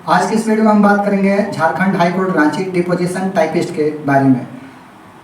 आज की इस वीडियो में हम बात करेंगे Jharkhand high court Ranchi deposition typist के बारे में।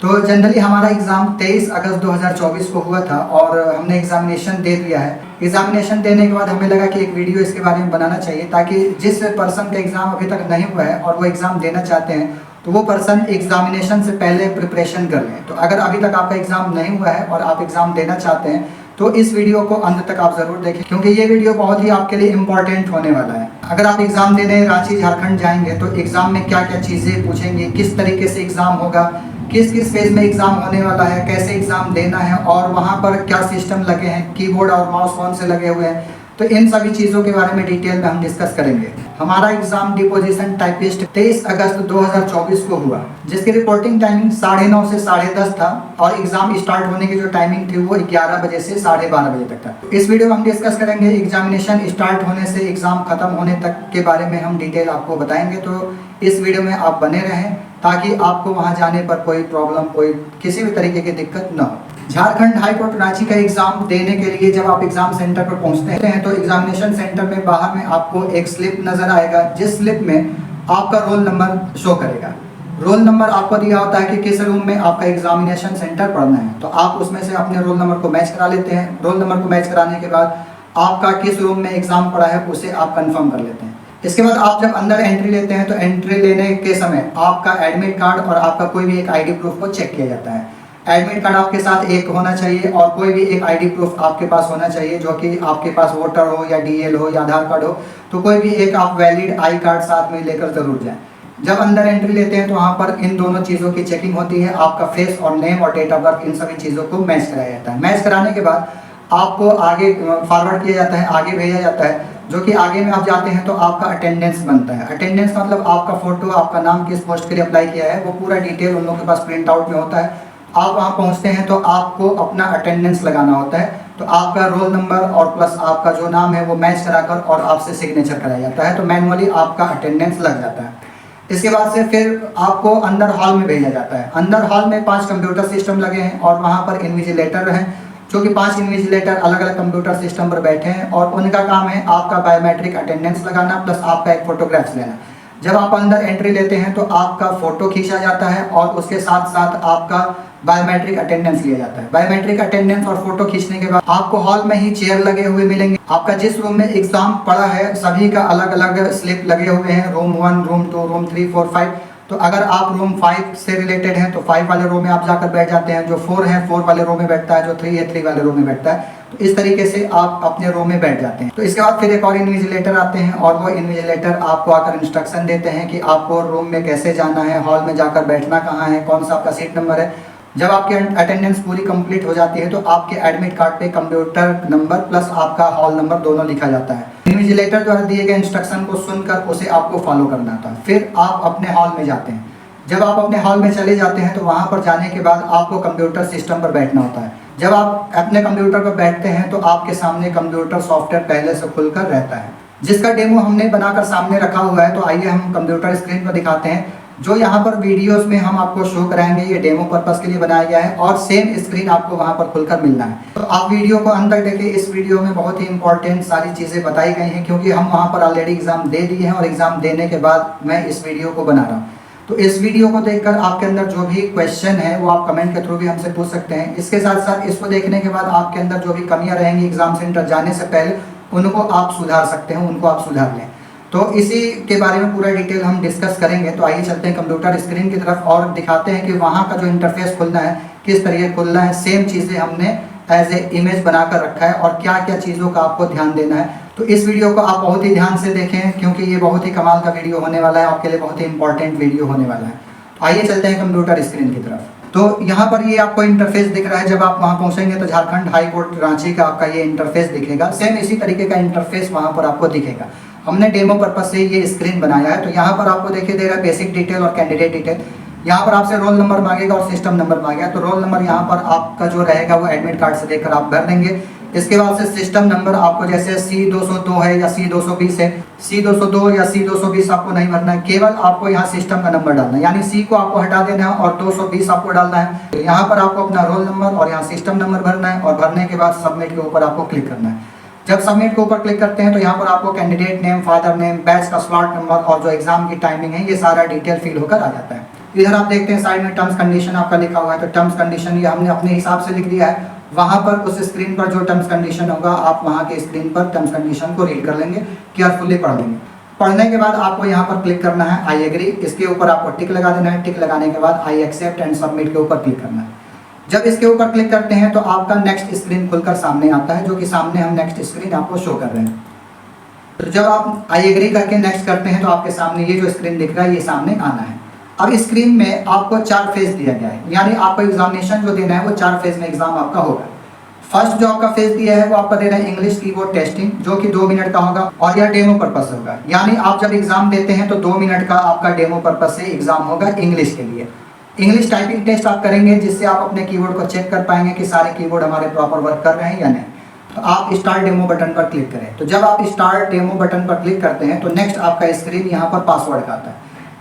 तो जनरली हमारा एग्ज़ाम 23 अगस्त 2024 को हुआ था और हमने एग्जामिनेशन दे दिया है। एग्जामिनेशन देने के बाद हमें लगा कि एक वीडियो इसके बारे में बनाना चाहिए ताकि जिस पर्सन का एग्ज़ाम अभी तक नहीं हुआ है और वो एग्ज़ाम देना चाहते हैं तो वो पर्सन एग्जामिनेशन से पहले प्रिपरेशन कर लें। तो अगर अभी तक आपका एग्ज़ाम नहीं हुआ है और आप एग्ज़ाम देना चाहते हैं तो इस वीडियो को अंत तक आप ज़रूर देखें, क्योंकि ये वीडियो बहुत ही आपके लिए इम्पॉर्टेंट होने वाला है। अगर आप एग्ज़ाम देने रांची झारखंड जाएंगे तो एग्ज़ाम में क्या क्या चीज़ें पूछेंगे, किस तरीके से एग्ज़ाम होगा, किस किस फेज़ में एग्ज़ाम होने वाला है, कैसे एग्ज़ाम देना है और वहाँ पर क्या सिस्टम लगे हैं, कीबोर्ड और माउस कौन से लगे हुए हैं, तो इन सभी चीज़ों के बारे में डिटेल में हम डिस्कस करेंगे। हमारा एग्ज़ाम डिपोजिशन टाइपिस्ट 23 अगस्त 2024 को हुआ, जिसकी रिपोर्टिंग टाइमिंग 9:30 से 10:30 था और एग्ज़ाम स्टार्ट होने की जो टाइमिंग थी वो 11 बजे से 12:30 बजे तक था। इस वीडियो में हम डिस्कस करेंगे एग्जामिनेशन स्टार्ट होने से एग्ज़ाम ख़त्म होने तक के बारे में हम डिटेल आपको बताएंगे। तो इस वीडियो में आप बने रहें ताकि आपको वहाँ जाने पर कोई प्रॉब्लम, कोई किसी भी तरीके की दिक्कत न हो। झारखंड हाई कोर्ट रांची का एग्ज़ाम देने के लिए जब आप एग्ज़ाम सेंटर पर पहुंचते हैं तो एग्जामिनेशन सेंटर में बाहर में आपको एक स्लिप नज़र आएगा, जिस स्लिप में आपका रोल नंबर शो करेगा। रोल नंबर आपको दिया होता है कि किस रूम में आपका एग्जामिनेशन सेंटर पढ़ना है, तो आप उसमें से अपने रोल नंबर को मैच करा लेते हैं। रोल नंबर को मैच कराने के बाद आपका किस रूम में एग्ज़ाम पड़ा है उसे आप कन्फर्म कर लेते हैं। इसके बाद आप जब अंदर एंट्री लेते हैं तो एंट्री लेने के समय आपका एडमिट कार्ड और आपका कोई भी एक आईडी प्रूफ को चेक किया जाता है। एडमिट कार्ड आपके साथ एक होना चाहिए और कोई भी एक आईडी प्रूफ आपके पास होना चाहिए, जो कि आपके पास वोटर हो या डीएल हो या आधार कार्ड हो, तो कोई भी एक आप वैलिड आई कार्ड साथ में लेकर ज़रूर जाएं। जब अंदर एंट्री लेते हैं तो वहाँ पर इन दोनों चीज़ों की चेकिंग होती है। आपका फेस और नेम और डेट ऑफ बर्थ, इन सभी चीज़ों को मैच कराया जाता है। मैच कराने के बाद आपको आगे फॉरवर्ड किया जाता है, आगे भेजा जाता है, जो कि आगे में आप जाते हैं तो आपका अटेंडेंस बनता है। अटेंडेंस मतलब आपका फ़ोटो, आपका नाम किस पोस्ट के लिए अप्लाई किया है, वो पूरा डिटेल उन लोगों के पास प्रिंट आउट में होता है। आप वहाँ पहुँचते हैं तो आपको अपना अटेंडेंस लगाना होता है, तो आपका रोल नंबर और प्लस आपका जो नाम है वो मैच कराकर और आपसे सिग्नेचर कराया जाता है, तो मैनुअली आपका अटेंडेंस लग जाता है। इसके बाद से फिर आपको अंदर हॉल में भेजा जाता है। अंदर हॉल में 5 कंप्यूटर सिस्टम लगे हैं और वहाँ पर इन्विजिलेटर हैं, जो कि 5 इन्विजिलेटर अलग अलग कंप्यूटर सिस्टम पर बैठे हैं और उनका काम है आपका बायोमेट्रिक अटेंडेंस लगाना प्लस आपका एक फ़ोटोग्राफ्स लेना। जब आप अंदर एंट्री लेते हैं तो आपका फ़ोटो खींचा जाता है और उसके साथ साथ आपका बायोमेट्रिक अटेंडेंस लिया जाता है। बायोमेट्रिक अटेंडेंस और फोटो खींचने के बाद आपको हॉल में ही चेयर लगे हुए मिलेंगे। आपका जिस रूम में एग्ज़ाम पड़ा है सभी का अलग अलग स्लिप लगे हुए हैं, रूम 1, रूम 2, रूम 3, 4, 5। तो अगर आप रूम 5 से रिलेटेड हैं तो 5 वाले रूम में आप जाकर बैठ जाते हैं, जो 4 है 4 वाले रूम में बैठता है, जो 3 है 3 वाले रूम में बैठता है। तो इस तरीके से आप अपने रूम में बैठ जाते हैं। तो इसके बाद फिर एक और इन्विजिलेटर आते हैं और वो इन्विजिलेटर आपको आकर इंस्ट्रक्शन देते हैं कि आपको रूम में कैसे जाना है, हॉल में जाकर बैठना कहाँ है, कौन सा आपका सीट नंबर है। जब आपकी अटेंडेंस पूरी कंप्लीट हो जाती है तो आपके एडमिट कार्ड पे कंप्यूटर नंबर प्लस आपका हॉल नंबर दोनों लिखा जाता है। इन्विजिलेटर द्वारा दिए गए इंस्ट्रक्शन को सुनकर उसे आपको फॉलो करना होता है। फिर आप अपने हॉल में जाते हैं। जब आप अपने हॉल में चले जाते हैं तो वहाँ पर जाने के बाद आपको कंप्यूटर सिस्टम पर बैठना होता है। जब आप अपने कंप्यूटर पर बैठते हैं तो आपके सामने कंप्यूटर सॉफ्टवेयर पहले से खुलकर रहता है, जिसका डेमो हमने बनाकर सामने रखा हुआ है। तो आइए हम कंप्यूटर स्क्रीन पर दिखाते हैं। जो यहाँ पर वीडियोस में हम आपको शो कराएंगे ये डेमो पर्पस के लिए बनाया गया है और सेम स्क्रीन आपको वहाँ पर खुलकर मिलना है। तो आप वीडियो को अंत तक देखिए। इस वीडियो में बहुत ही इंपॉर्टेंट सारी चीज़ें बताई गई हैं, क्योंकि हम वहाँ पर ऑलरेडी एग्ज़ाम दे दिए हैं और एग्ज़ाम देने के बाद मैं इस वीडियो को बना रहा हूँ। तो इस वीडियो को देखकर आपके अंदर जो भी क्वेश्चन है वो आप कमेंट के थ्रू भी हमसे पूछ सकते हैं। इसके साथ साथ इसको देखने के बाद आपके अंदर जो भी कमियाँ रहेंगी एग्ज़ाम सेंटर जाने से पहले उनको आप सुधार सकते हैं, उनको आप सुधार लें। तो इसी के बारे में पूरा डिटेल हम डिस्कस करेंगे। तो आइए चलते हैं कंप्यूटर स्क्रीन की तरफ और दिखाते हैं कि वहाँ का जो इंटरफेस खुलना है किस तरीके खुलना है। सेम चीज़ें हमने एज ए इमेज बनाकर रखा है और क्या क्या चीज़ों का आपको ध्यान देना है। तो इस वीडियो को आप बहुत ही ध्यान से देखें, क्योंकि ये बहुत ही कमाल का वीडियो होने वाला है, आपके लिए बहुत ही इंपॉर्टेंट वीडियो होने वाला है। तो आइए चलते हैं कंप्यूटर स्क्रीन की तरफ। तो यहाँ पर ये आपको इंटरफेस दिख रहा है। जब आप वहाँ पहुँचेंगे तो झारखंड हाई कोर्ट रांची का आपका ये इंटरफेस दिखेगा। सेम इसी तरीके का इंटरफेस वहाँ पर आपको दिखेगा। हमने डेमो पर्पज से ये स्क्रीन बनाया है। तो यहाँ पर आपको देखिए दे रहा है बेसिक डिटेल और कैंडिडेट डिटेल। यहाँ पर आपसे रोल नंबर मांगेगा और सिस्टम नंबर मांगेगा। तो रोल नंबर यहाँ पर आपका जो रहेगा वो एडमिट कार्ड से देकर आप भर देंगे। इसके बाद से सिस्टम नंबर आपको जैसे C202 है या C220 है, C202 या C220 आपको नहीं भरना है, केवल आपको यहाँ सिस्टम का नंबर डालना है। यानी C को आपको हटा देना है और 220 आपको डालना है। यहाँ पर आपको अपना रोल नंबर और यहाँ सिस्टम नंबर भरना है और भरने के बाद सबमिट के ऊपर आपको क्लिक करना है। जब सबमिट के ऊपर क्लिक करते हैं तो यहाँ पर आपको candidate name, father name, batch का स्लॉट नंबर और जो एग्जाम की टाइमिंग है ये सारा डिटेल फिल होकर आ जाता है। इधर आप देखते हैं साइड में टर्म्स कंडीशन आपका लिखा हुआ है, तो टर्म्स कंडीशन ये हमने अपने हिसाब से लिख दिया है। वहाँ पर उस स्क्रीन पर जो टर्म्स कंडीशन होगा आप वहाँ के स्क्रीन पर टर्म्स कंडीशन को रीड कर लेंगे, केयरफुली पढ़ लेंगे। पढ़ने के बाद आपको यहाँ पर क्लिक करना है आई एग्री, इसके ऊपर आपको टिक लगा देना है। टिक लगाने के बाद आई एक्सेप्ट एंड सबमिट के ऊपर क्लिक करना है। जब इसके ऊपर क्लिक करते हैं तो आपका नेक्स्ट स्क्रीन खुलकर सामने आता है, जो कि सामने हम नेक्स्ट स्क्रीन आपको शो कर रहे हैं। तो जब आप आई एग्री करके नेक्स्ट करते हैं तो आपके सामने ये जो स्क्रीन दिख रहा है ये सामने आना है। अब स्क्रीन में आपको 4 फेज दिया गया है, यानी आपको एग्जामिनेशन जो देना है वो 4 फेज में एग्जाम आपका होगा। फर्स्ट जो आपका फेज दिया है वो आपका देना है इंग्लिश कीबोर्ड टेस्टिंग, जो कि 2 मिनट का होगा और यह डेमो पर्पस होगा। यानी आप जब एग्जाम देते हैं तो 2 मिनट का आपका डेमो पर्पस से एग्जाम होगा इंग्लिश के लिए। इंग्लिश टाइपिंग टेस्ट आप करेंगे जिससे आप अपने कीबोर्ड को चेक कर पाएंगे कि सारे कीबोर्ड हमारे प्रॉपर वर्क कर रहे हैं या नहीं। तो आप स्टार्ट डेमो बटन पर क्लिक करें। तो जब आप स्टार्ट डेमो बटन पर क्लिक करते हैं तो नेक्स्ट आपका स्क्रीन यहाँ पर पासवर्ड का आता है,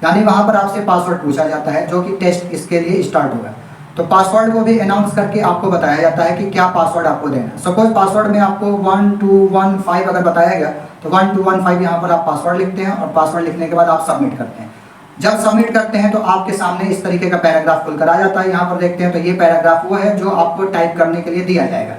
यानी वहाँ पर आपसे पासवर्ड पूछा जाता है जो कि टेस्ट इसके लिए स्टार्ट होगा। तो पासवर्ड को भी अनाउंस करके आपको बताया जाता है कि क्या पासवर्ड आपको देना है। सपोज पासवर्ड में आपको 1215 अगर बताया गया तो 1215 यहाँ पर आप पासवर्ड लिखते हैं और पासवर्ड लिखने के बाद आप सबमिट करते हैं। जब सबमिट करते हैं तो आपके सामने इस तरीके का पैराग्राफ खुलकर आ जाता है। यहाँ पर देखते हैं तो ये पैराग्राफ वो है जो आपको टाइप करने के लिए दिया जाएगा।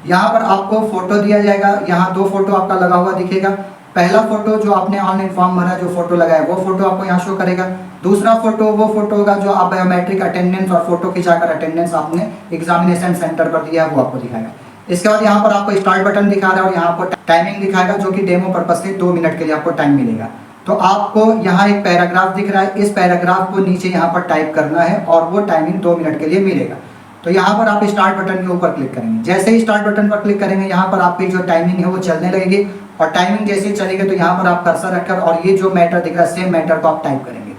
यहाँ पर आपको फोटो दिया जाएगा, यहाँ 2 फोटो आपका लगा हुआ दिखेगा। पहला फोटो जो आपने ऑनलाइन फॉर्म भरा जो फोटो लगाया वो फोटो आपको यहाँ शो करेगा। दूसरा फोटो वो फोटो होगा जो आप बायोमेट्रिक अटेंडेंस और फोटो खिंचाकर अटेंडेंस आपने एग्जामिनेशन सेंटर पर दिया है वो आपको दिखाएगा। इसके बाद यहाँ पर आपको स्टार्ट बटन दिखा रहा है और यहाँ आपको टाइमिंग दिखाएगा, जो कि डेमो पर्पस से 2 मिनट के लिए आपको टाइम मिलेगा। तो आपको यहाँ एक पैराग्राफ दिख रहा है, इस पैराग्राफ को नीचे यहाँ पर टाइप करना है और वो टाइमिंग 2 मिनट के लिए मिलेगा। तो यहाँ पर आप स्टार्ट बटन के ऊपर क्लिक करेंगे। जैसे ही स्टार्ट बटन पर क्लिक करेंगे यहाँ पर आपकी जो टाइमिंग है वो चलने लगेगी और टाइमिंग जैसे ही चलेगी तो यहाँ पर आप कर्सर रखकर और ये जो मैटर दिख रहा है सेम मैटर को आप टाइप करेंगे।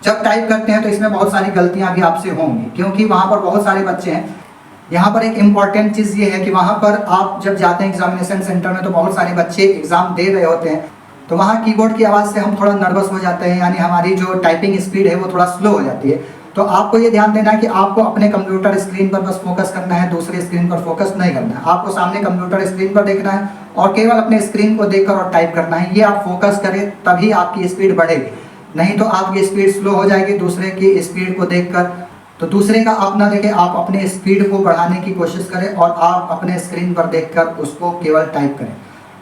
जब टाइप करते हैं तो इसमें बहुत सारी गलतियाँ भी आपसे होंगी, क्योंकि वहाँ पर बहुत सारे बच्चे हैं। यहाँ पर एक इम्पॉर्टेंट चीज़ ये है कि वहाँ पर आप जब जाते हैं एग्जामिनेशन सेंटर में तो बहुत सारे बच्चे एग्जाम दे रहे होते हैं, तो वहाँ कीबोर्ड की आवाज़ से हम थोड़ा नर्वस हो जाते हैं, यानी हमारी जो टाइपिंग स्पीड है वो थोड़ा स्लो हो जाती है। तो आपको ये ध्यान देना है कि आपको अपने कंप्यूटर स्क्रीन पर बस फोकस करना है, दूसरे स्क्रीन पर फोकस नहीं करना है। आपको सामने कंप्यूटर स्क्रीन पर देखना है और केवल अपने स्क्रीन को देखकर और टाइप करना है। ये आप फोकस करें तभी आपकी स्पीड बढ़ेगी, नहीं तो आपकी स्पीड स्लो हो जाएगी दूसरे की स्पीड को देखकर। तो दूसरे का आप ना देखें, आप अपने स्पीड को बढ़ाने की कोशिश करें और आप अपने स्क्रीन पर देखकर उसको केवल टाइप करें।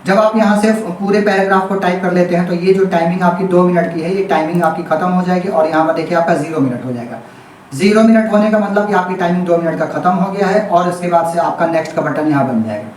जब आप यहाँ से पूरे पैराग्राफ को टाइप कर लेते हैं तो ये जो टाइमिंग आपकी 2 मिनट की है ये टाइमिंग आपकी खत्म हो जाएगी और यहाँ पर देखिए आपका 0 मिनट हो जाएगा। 0 मिनट होने का मतलब कि आपकी टाइमिंग 2 मिनट का खत्म हो गया है और इसके बाद से आपका नेक्स्ट का बटन यहाँ बन जाएगा।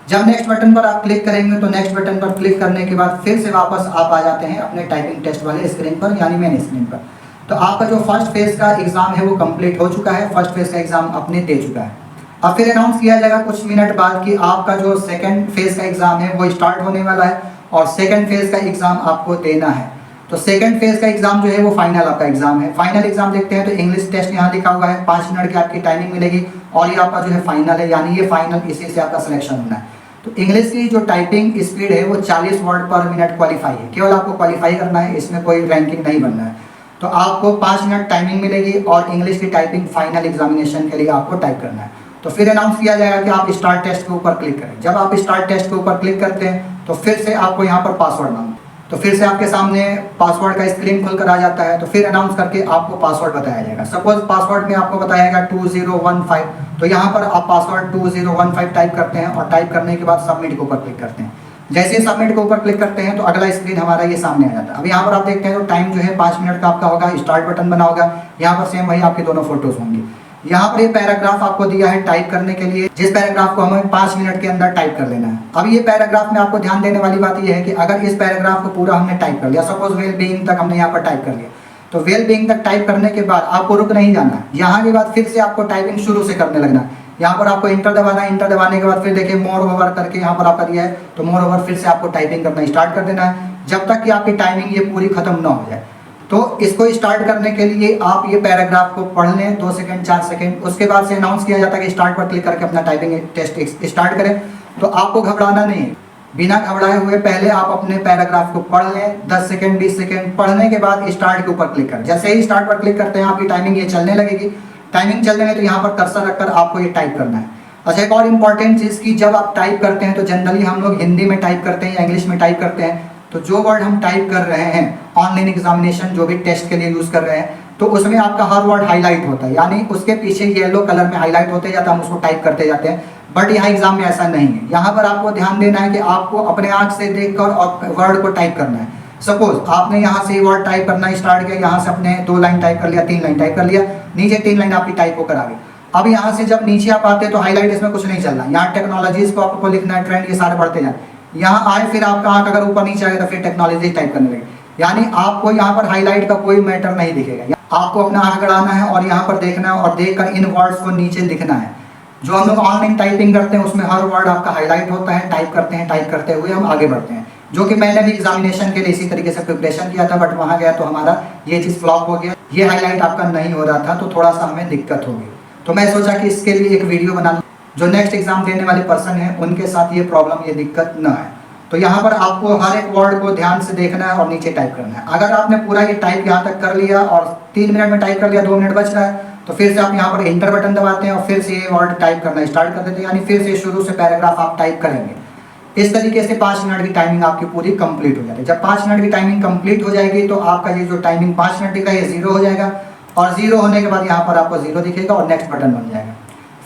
जब नेक्स्ट बटन पर आप क्लिक करेंगे तो नेक्स्ट बटन पर क्लिक करने के बाद फिर से वापस आप आ जाते हैं अपने टाइपिंग टेस्ट वाले स्क्रीन पर, यानी मेन स्क्रीन पर। तो आपका जो फर्स्ट फेज का एग्जाम है वो कंप्लीट हो चुका है, फर्स्ट फेज का एग्जाम आपने दे चुका है। अब फिर अनाउंस किया जाएगा कुछ मिनट बाद कि आपका जो सेकंड फेज का एग्जाम है वो स्टार्ट होने वाला है और सेकंड फेज का एग्जाम आपको देना है। तो सेकंड फेज का एग्जाम जो है वो फाइनल आपका एग्जाम है। फाइनल एग्जाम देखते हैं तो इंग्लिश टेस्ट यहाँ लिखा हुआ है, 5 मिनट की आपकी टाइमिंग मिलेगी और ये आपका जो है फाइनल है, यानी ये फाइनल, इसी से आपका सिलेक्शन होना है। तो इंग्लिश की जो टाइपिंग स्पीड है वो 40 वर्ड पर मिनट क्वालिफाई है, केवल आपको क्वालिफाई करना है, इसमें कोई रैंकिंग नहीं बनना है। तो आपको 5 मिनट टाइमिंग मिलेगी और इंग्लिश की टाइपिंग फाइनल एग्जामिनेशन के लिए आपको टाइप करना है। तो फिर अनाउंस किया जाएगा कि आप स्टार्ट टेस्ट के ऊपर क्लिक करें। जब आप स्टार्ट टेस्ट के ऊपर क्लिक करते हैं तो फिर से आपको यहाँ पर पासवर्ड मांगना, तो फिर से आपके सामने पासवर्ड का स्क्रीन खुलकर आ जाता है। तो फिर अनाउंस करके आपको पासवर्ड बताया जाएगा। सपोज पासवर्ड में आपको बताएगा 2015, तो यहाँ पर आप पासवर्ड 2015 टाइप करते हैं और टाइप करने के बाद सबमिट के ऊपर क्लिक करते हैं। जैसे ही सबमिट के ऊपर क्लिक करते हैं तो अगला स्क्रीन हमारा ये सामने आ जाता है। अब यहाँ पर आप देखते हैं तो टाइम जो है 5 मिनट का आपका होगा, स्टार्ट बटन बना होगा, यहाँ पर सेम वही आपके दोनों फोटोज होंगे। यहाँ पर ये पैराग्राफ आपको दिया है टाइप करने के लिए, जिस पैराग्राफ को हमें 5 मिनट के अंदर टाइप कर लेना है। अब ये पैराग्राफ में आपको ध्यान देने वाली बात ये है कि अगर इस पैराग्राफ को पूरा हमने टाइप कर लिया, सपोज वेल बीइंग तक हमने यहाँ पर टाइप कर लिया, तो वेल बीइंग तक टाइप करने के बाद आपको रुक नहीं जाना है। यहाँ के बाद फिर से आपको टाइपिंग शुरू से करने लगना है। यहाँ पर आपको इंटर दबाना है, इंटर दबाने के बाद फिर देखिए मोर ओवर करके यहाँ पर आपका दिया है, तो मोर ओवर फिर से आपको टाइपिंग करना स्टार्ट कर देना है जब तक कि आपकी टाइमिंग ये पूरी खत्म ना हो जाए। तो इसको स्टार्ट करने के लिए आप ये पैराग्राफ को पढ़ लें 2 सेकंड 4 सेकंड, उसके बाद से अनाउंस किया जाता है कि स्टार्ट पर क्लिक करके अपना टाइपिंग टेस्ट स्टार्ट करें। तो आपको घबराना नहीं है, बिना घबराए हुए पहले आप अपने पैराग्राफ को पढ़ लें 10 सेकंड 20 सेकंड, पढ़ने के बाद स्टार्ट के ऊपर क्लिक करें। जैसे ही स्टार्ट पर क्लिक करते हैं आपकी टाइमिंग ये चलने लगेगी। टाइमिंग चलने में तो यहाँ पर कर्सर रखकर आपको ये टाइप करना है। अच्छा, एक और इम्पॉर्टेंट चीज़ की जब आप टाइप करते हैं तो जनरली हम लोग हिंदी में टाइप करते हैं या इंग्लिश में टाइप करते हैं, तो जो वर्ड हम टाइप कर रहे हैं ऑनलाइन एग्जामिनेशन जो भी टेस्ट के लिए यूज़ कर रहे हैं, तो उसमें आपका हर वर्ड हाईलाइट होता है, यानी उसके पीछे येलो कलर में हाईलाइट होते जाता है, हम उसको टाइप करते जाते हैं। बट यहाँ एग्जाम में ऐसा नहीं है। यहाँ पर आपको ध्यान देना है कि आपको अपने आँख से देखकर और वर्ड को टाइप करना है। सपोज आपने यहाँ से वर्ड टाइप करना स्टार्ट किया, यहाँ से अपने 2 लाइन टाइप कर लिया, 3 लाइन टाइप कर लिया, नीचे 3 लाइन आपकी टाइप होकर आ गई। अब यहाँ से जब नीचे आप आते हैं तो हाईलाइट इसमें कुछ नहीं चलना, यहाँ टेक्नोलॉजीज को आपको लिखना है, ट्रेंड, ये सारे बढ़ते जाए। यहाँ आए फिर आपका आँख अगर ऊपर नीचे आएगा तो फिर टेक्नोलॉजी टाइप करने लगे, यानी आपको यहाँ पर हाईलाइट का कोई मैटर नहीं दिखेगा। आपको अपना आँख गड़ाना है और यहाँ पर देखना है और देखकर इन वर्ड्स को नीचे लिखना है। जो हम लोग ऑनलाइन टाइपिंग करते हैं उसमें हर वर्ड आपका हाईलाइट होता है, टाइप करते हैं, टाइप करते हुए हम आगे बढ़ते हैं। जो कि मैंने भी एग्जामिनेशन के लिए इसी तरीके से प्रिपरेशन किया था, बट वहाँ गया तो हमारा ये चीज़ फ्लॉप हो गया, ये हाईलाइट आपका नहीं हो रहा था, तो थोड़ा सा हमें दिक्कत होगी। तो मैं सोचा कि इसके लिए एक वीडियो बना लूँ, जो नेक्स्ट एग्जाम देने वाले पर्सन हैं उनके साथ ये प्रॉब्लम, ये दिक्कत न आए। तो यहाँ पर आपको हर एक वर्ड को ध्यान से देखना है और नीचे टाइप करना है। अगर आपने पूरा ये टाइप यहाँ तक कर लिया और 3 मिनट में टाइप कर लिया, 2 मिनट बच रहा है, तो फिर से आप यहाँ पर इंटर बटन दबाते हैं और फिर से ये वर्ड टाइप करना स्टार्ट कर देते हैं, यानी फिर से शुरू से पैराग्राफ आप टाइप करेंगे। इस तरीके से 5 मिनट की टाइमिंग आपकी पूरी कंप्लीट हो जाती है। जब 5 मिनट की टाइमिंग कंप्लीट हो जाएगी तो आपका ये जो टाइमिंग 5 मिनट का ये 0 हो जाएगा, और 0 होने के बाद यहाँ पर आपको 0 दिखेगा और नेक्स्ट बटन बन जाएगा।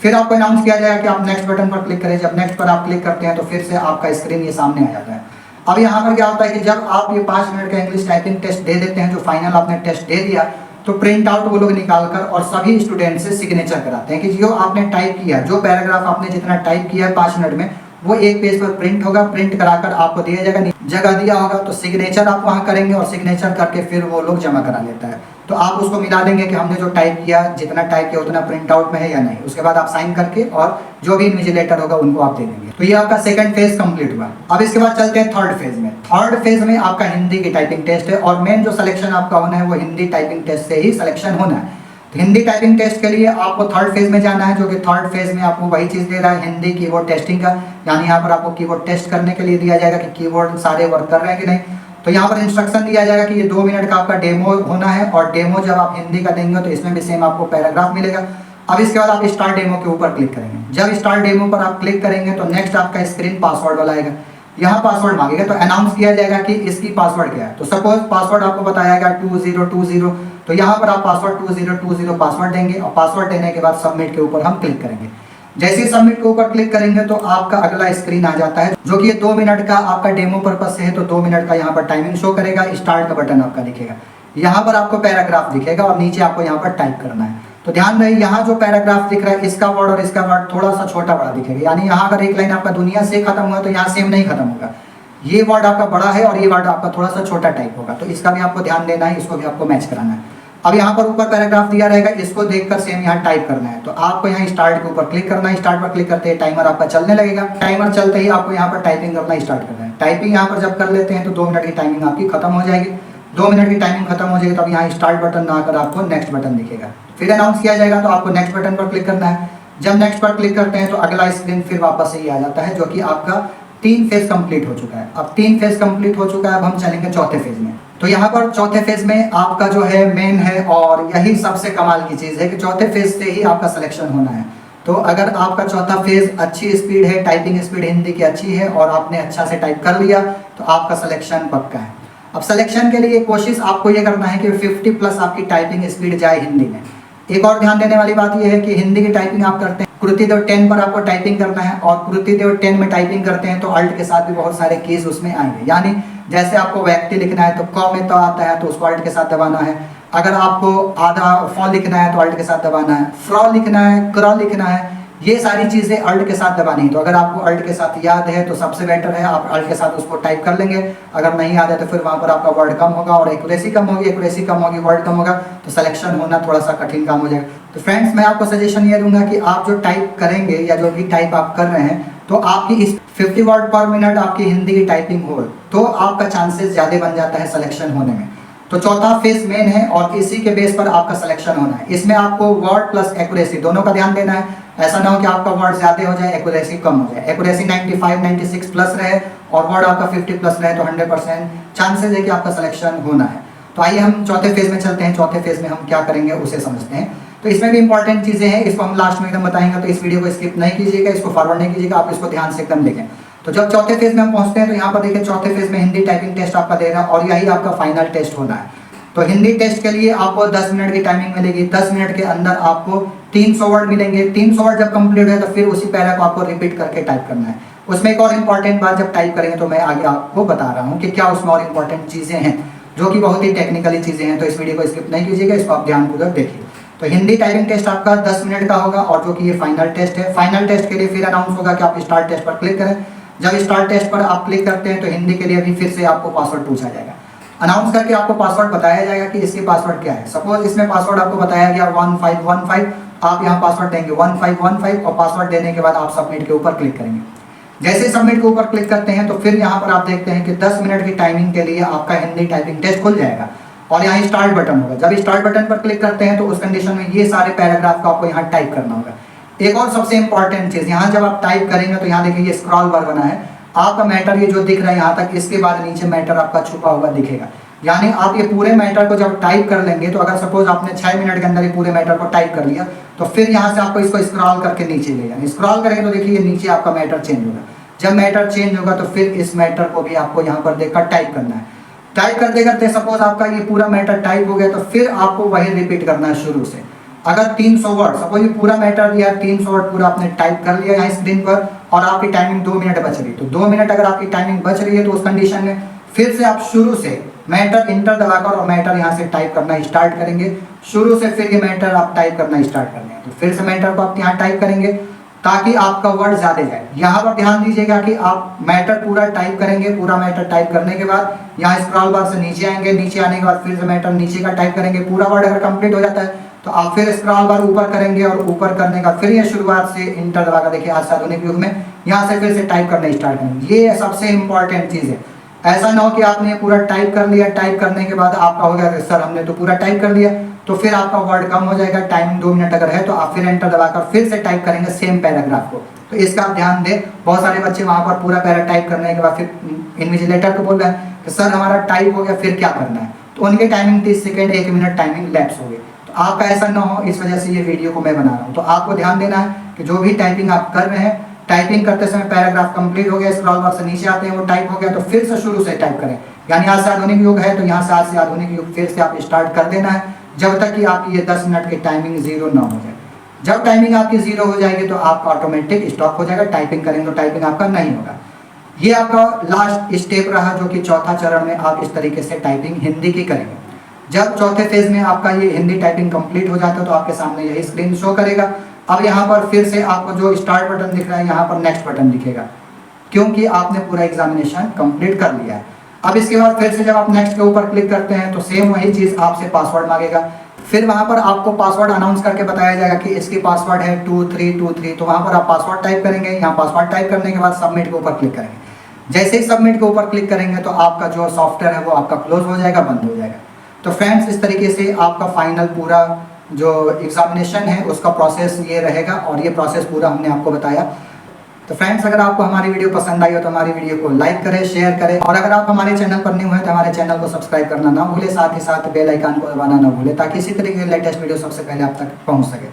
फिर आपको अनाउंस किया जाएगा कि आप नेक्स्ट बटन पर क्लिक करें। जब नेक्स्ट पर आप क्लिक करते हैं तो फिर से आपका स्क्रीन ये सामने आ जाता है। अब यहाँ पर क्या होता है कि जब आप ये 5 मिनट का इंग्लिश टाइपिंग टेस्ट दे देते हैं, जो फाइनल आपने टेस्ट दे दिया, तो प्रिंट आउट वो लोग निकाल कर और सभी स्टूडेंट से सिग्नेचर कराते हैं कि जो आपने टाइप किया, जो पैराग्राफ आपने जितना टाइप किया है 5 मिनट में, वो एक पेज पर प्रिंट होगा, प्रिंट कराकर आपको दिया जाएगा, जगह दिया होगा, तो सिग्नेचर आप वहाँ करेंगे और सिग्नेचर करके फिर वो लोग जमा करा लेता है। तो आप उसको मिला देंगे कि हमने जो टाइप किया, जितना टाइप किया उतना प्रिंट आउट में है या नहीं। उसके बाद आप साइन करके और जो भी इन्विजिलेटर होगा उनको आप दे देंगे। तो ये आपका सेकंड फेज कंप्लीट हुआ। अब इसके बाद चलते हैं थर्ड फेज में। थर्ड फेज में आपका हिंदी की टाइपिंग टेस्ट है और मेन जो सिलेक्शन आपका होना है वो हिंदी टाइपिंग टेस्ट से ही सिलेक्शन होना है। तो हिंदी टाइपिंग टेस्ट के लिए आपको थर्ड फेज में जाना है, जो कि थर्ड फेज में आपको वही चीज़ दे रहा है, हिंदी कीबोर्ड टेस्टिंग का। यानी यहाँ पर आपको कीबोर्ड टेस्ट करने के लिए दिया जाएगा कि कीबोर्ड सारे वर्क कर रहे हैं कि नहीं। तो यहाँ पर इंस्ट्रक्शन दिया जाएगा कि ये 2 मिनट का आपका डेमो होना है, और डेमो जब आप हिंदी का देंगे तो इसमें भी सेम आपको पैराग्राफ मिलेगा। अब इसके बाद आप स्टार्ट डेमो के ऊपर क्लिक करेंगे। जब स्टार्ट डेमो पर आप क्लिक करेंगे तो नेक्स्ट आपका स्क्रीन पासवर्ड वाला आएगा। यहाँ पासवर्ड मांगेगा तो अनाउंस किया जाएगा कि इसकी पासवर्ड क्या है। तो सपोज पासवर्ड आपको बताया 2020, तो यहाँ पर आप पासवर्ड 2020 पासवर्ड देंगे और पासवर्ड देने के बाद सबमिट के ऊपर हम क्लिक करेंगे। जैसे ही सबमिट के ऊपर क्लिक करेंगे तो आपका अगला स्क्रीन आ जाता है, जो कि ये 2 मिनट का आपका डेमो पर्पज से है। तो 2 मिनट का यहाँ पर टाइमिंग शो करेगा, स्टार्ट का बटन आपका दिखेगा, यहाँ पर आपको पैराग्राफ दिखेगा और नीचे आपको यहाँ पर टाइप करना है। तो ध्यान रहे, यहाँ जो पैराग्राफ दिख रहा है इसका वर्ड और इसका वर्ड थोड़ा सा छोटा बड़ा दिखेगा, यानी यहाँ अगर एक लाइन आपका दुनिया से खत्म हुआ तो यहाँ सेम नहीं खत्म होगा। ये वर्ड आपका बड़ा है और ये वर्ड आपका थोड़ा सा छोटा टाइप होगा, तो इसका भी आपको ध्यान देना है, इसको भी आपको मैच कराना है। अब यहाँ पर ऊपर पैराग्राफ दिया रहेगा, इसको देखकर सेम यहाँ टाइप करना है। तो आपको यहाँ स्टार्ट के ऊपर क्लिक करना है। स्टार्ट पर क्लिक करते ही टाइमर आपका चलने लगेगा। टाइमर चलते ही आपको यहाँ पर टाइपिंग करना स्टार्ट करना है। टाइपिंग यहाँ पर जब कर लेते हैं तो 2 मिनट की टाइमिंग आपकी खत्म हो जाएगी। 2 मिनट की टाइमिंग खत्म हो जाएगी, तब यहाँ स्टार्ट बटन ना आकर आपको नेक्स्ट बटन दिखेगा। फिर अनाउंस किया जाएगा तो आपको नेक्स्ट बटन पर क्लिक करना है। जब नेक्स्ट पर क्लिक करते हैं तो अगला स्क्रीन फिर वापस से ही आ जाता है, जो कि आपका 3 फेज कंप्लीट हो चुका है। अब 3 फेज कंप्लीट हो चुका है, अब हम चलेंगे चौथे फेज में। तो यहाँ पर चौथे फेज में आपका जो है मेन है, और यही सबसे कमाल की चीज़ है कि चौथे फेज से ही आपका सिलेक्शन होना है। तो अगर आपका चौथा फेज अच्छी स्पीड है, टाइपिंग स्पीड हिंदी की अच्छी है और आपने अच्छा से टाइप कर लिया, तो आपका सिलेक्शन पक्का है। अब सिलेक्शन के लिए कोशिश आपको ये करना है कि 50 प्लस आपकी टाइपिंग स्पीड जाए हिंदी में। एक और ध्यान देने वाली बात यह है कि हिंदी की टाइपिंग आप करते हैं कृतिदेव 10 पर आपको टाइपिंग करना है, और कृतिदेव 10 में टाइपिंग करते हैं तो अल्ट के साथ भी बहुत सारे कीज उसमें आएंगे। यानी जैसे आपको व्यक्ति लिखना है तो क में तो आता है तो उसको अल्ट के साथ दबाना है। अगर आपको आधा फ लिखना है तो अल्ट के साथ दबाना है। फ्रॉ लिखना है, क्र लिखना है, ये सारी चीज़ें अल्ट के साथ दबानी है। तो अगर आपको अल्ट के साथ याद है तो सबसे बेटर है, आप अल्ट के साथ उसको टाइप कर लेंगे। अगर नहीं याद है तो फिर वहाँ पर आपका वर्ड कम होगा और एक्यूरेसी कम होगी, एक्यूरेसी कम होगी, वर्ड कम होगा, तो सिलेक्शन होना थोड़ा सा कठिन काम हो जाएगा। तो फ्रेंड्स, मैं आपको सजेशन ये दूंगा कि आप जो टाइप करेंगे या जो भी टाइप आप कर रहे हैं, तो आपकी इस 50 वर्ड पर मिनट आपकी हिंदी की टाइपिंग हो तो आपका चांसेस ज़्यादा बन जाता है सिलेक्शन होने में। तो चौथा फेज मेन है और इसी के बेस पर आपका सिलेक्शन होना है। इसमें आपको वर्ड प्लस एक्यूरेसी दोनों का ध्यान देना है। ऐसा ना हो कि आपका वर्ड ज़्यादा हो जाए, एक्यूरेसी कम हो जाए। एक्यूरेसी 95, 96 प्लस रहे और वर्ड आपका 50 प्लस रहे तो 100% चांसेस है कि आपका सिलेक्शन होना है। तो आइए हम चौथे फेज में चलते हैं। चौथे फेज में हम क्या करेंगे उसे समझते हैं। तो इसमें भी इंपॉर्टेंट चीज़ें हैं, इसको हम लास्ट में एकदम बताएंगे, तो इस वीडियो को स्किप नहीं कीजिएगा, इसको फॉरवर्ड नहीं कीजिएगा, आप इसको ध्यान से एकदम देखें। तो जब चौथे फेज में हम पहुंचते हैं तो यहाँ पर देखिए चौथे फेज में हिंदी टाइपिंग टेस्ट आपका दे रहा है और यही आपका फाइनल टेस्ट होना है। तो हिंदी टेस्ट के लिए आपको 10 मिनट की टाइमिंग मिलेगी। 10 मिनट के अंदर आपको 300 वर्ड मिलेंगे। 300 वर्ड जब कंप्लीट हो तो फिर उसी पैरा को आपको रिपीट करके टाइप करना है। उसमें एक और इम्पॉर्टेंट बात जब टाइप करेंगे तो मैं आगे आपको बता रहा हूँ कि क्या उसमें और इम्पॉर्टेंट चीज़ें हैं जो कि बहुत ही टेक्निकली चीज़ें हैं। तो इस वीडियो को स्किप नहीं कीजिएगा, इसको आप ध्यानपूर्वक देखिए। तो हिंदी टाइपिंग टेस्ट आपका 10 मिनट का होगा और जो कि ये फाइनल टेस्ट है। फाइनल टेस्ट के लिए फिर अनाउंस होगा कि आप स्टार्ट टेस्ट पर क्लिक करें। जब स्टार्ट टेस्ट पर आप क्लिक करते हैं तो हिंदी के लिए भी फिर से आपको पासवर्ड पूछा जाएगा। अनाउंस करके आपको पासवर्ड बताया जाएगा कि इसके पासवर्ड क्या है। सपोज इसमें पासवर्ड आपको बताया गया 1515, आप यहाँ पासवर्ड देंगे 1515 और पासवर्ड देने के बाद आप सबमिट के ऊपर क्लिक करेंगे। जैसे सबमिट के ऊपर क्लिक करते हैं तो फिर यहाँ पर आप देखते हैं कि 10 मिनट की टाइमिंग के लिए आपका हिंदी टाइपिंग टेस्ट खुल जाएगा और यहाँ स्टार्ट बटन होगा। जब स्टार्ट बटन पर क्लिक करते हैं तो उस कंडीशन में ये सारे पैराग्राफ को आपको यहाँ टाइप करना होगा। एक और सबसे इंपॉर्टेंट चीज़, यहाँ जब आप टाइप करेंगे तो यहाँ देखिए ये स्क्रॉल बार बना है, आपका मैटर ये जो दिख रहा है यहाँ तक, इसके बाद नीचे मैटर आपका छुपा हुआ दिखेगा। यानी आप ये पूरे मैटर को जब टाइप कर लेंगे तो अगर सपोज आपने 6 मिनट के अंदर ये पूरे मैटर को टाइप कर लिया तो फिर यहाँ से आपको इसको स्क्रॉल करके नीचे ले जाना। स्क्रॉल करेंगे तो देखिए ये नीचे आपका मैटर चेंज होगा। जब मैटर चेंज होगा तो फिर इस मैटर को भी आपको यहाँ पर देखकर टाइप करना है। टाइप करते करते सपोज आपका ये पूरा मैटर टाइप हो गया तो फिर आपको वही रिपीट करना है शुरू से। अगर 300 वर्ड, सपोज ये पूरा मैटर दिया 300 वर्ड पूरा आपने टाइप कर लिया यहाँ स्क्रीन पर और आपकी टाइमिंग 2 मिनट बच रही, तो 2 मिनट अगर आपकी टाइमिंग बच रही है तो उस कंडीशन में फिर से आप शुरू से मैटर इंटर दबाकर और मैटर यहाँ से टाइप करना स्टार्ट करेंगे। शुरू से फिर ये मैटर आप टाइप करना स्टार्ट कर देंगे, तो फिर से मैटर को आप यहाँ टाइप करेंगे ताकि आपका वर्ड ज़्यादा जाए। यहाँ पर ध्यान दीजिएगा कि आप मैटर पूरा टाइप करेंगे। पूरा मैटर टाइप करने के बाद यहाँ स्क्रॉल बार से नीचे आएंगे, नीचे आने के बाद फिर से मैटर नीचे का टाइप करेंगे। पूरा वर्ड अगर कंप्लीट हो जाता है तो आप फिर स्क्रॉल बार ऊपर करेंगे और ऊपर करने का फिर ये शुरुआत से इंटर दबाकर देखिए आज से आधुनिक युग में यहाँ से फिर से टाइप करना स्टार्ट करेंगे। ये सबसे इंपॉर्टेंट चीज़ है। ऐसा ना हो कि आपने पूरा टाइप कर लिया, टाइप करने के बाद आपका हो गया सर हमने तो पूरा टाइप कर लिया, तो फिर आपका वर्ड कम हो जाएगा। टाइमिंग 2 मिनट अगर है तो आप फिर एंटर दबाकर फिर से टाइप करेंगे सेम पैराग्राफ को। तो इसका आप ध्यान दें। बहुत सारे बच्चे वहाँ पर पूरा पैरा टाइप करने के बाद फिर इन्विजिलेटर को बोल रहे हैं कि सर हमारा टाइप हो गया फिर क्या करना है, तो उनकी timing 30 second 1 minute timing lapse हो गई। तो आपका ऐसा ना हो, इस वजह से ये वीडियो को मैं बना रहा हूँ। तो आपको ध्यान देना है कि जो भी टाइपिंग आप कर रहे हैं, टाइपिंग करते समय पैराग्राफ कंप्लीट हो गया, स्क्रॉल बार से नीचे आते हैं वो टाइप हो गया तो फिर से शुरू से टाइप करें। यानी आज से आधुनिक युग है तो यहाँ से आज से आधुनिक युग फिर से आप स्टार्ट कर देना है जब तक कि आपकी ये 10 मिनट की टाइमिंग 0 ना हो जाए। जब टाइमिंग आपकी 0 हो जाएगी तो आपका ऑटोमेटिक स्टॉप हो जाएगा। टाइपिंग करेंगे तो टाइपिंग आपका नहीं होगा। ये आपका लास्ट स्टेप रहा जो कि चौथा चरण में आप इस तरीके से टाइपिंग हिंदी की करेंगे। जब चौथे फेज में आपका ये हिंदी टाइपिंग कंप्लीट हो जाता है तो आपके सामने यही स्क्रीन शो करेगा। अब यहाँ पर फिर से आपको जो स्टार्ट बटन दिख रहा है यहाँ पर नेक्स्ट बटन दिखेगा क्योंकि आपने पूरा एग्जामिनेशन कंप्लीट कर लिया है। अब इसके बाद फिर से जब आप नेक्स्ट के ऊपर क्लिक करते हैं तो सेम वही चीज़ आपसे पासवर्ड मांगेगा। फिर वहाँ पर आपको पासवर्ड अनाउंस करके बताया जाएगा कि इसकी पासवर्ड है 2323। तो वहाँ पर आप पासवर्ड टाइप करेंगे। यहाँ पासवर्ड टाइप करने के बाद सबमिट के ऊपर क्लिक करेंगे। जैसे ही सबमिट के ऊपर क्लिक करेंगे तो आपका जो सॉफ्टवेयर है वो आपका क्लोज हो जाएगा, बंद हो जाएगा। तो फ्रेंड्स इस तरीके से आपका फाइनल पूरा जो एग्जामिनेशन है उसका प्रोसेस ये रहेगा और ये प्रोसेस पूरा हमने आपको बताया। तो फ्रेंड्स अगर आपको हमारी वीडियो पसंद आई हो तो हमारी वीडियो को लाइक करें, शेयर करें और अगर आप हमारे चैनल पर न्यू हैं तो हमारे चैनल को सब्सक्राइब करना ना भूलें। साथ ही साथ बेल आइकन को दबाना ना भूलें ताकि इसी तरीके के लेटेस्ट वीडियो सबसे पहले आप तक पहुंच सके।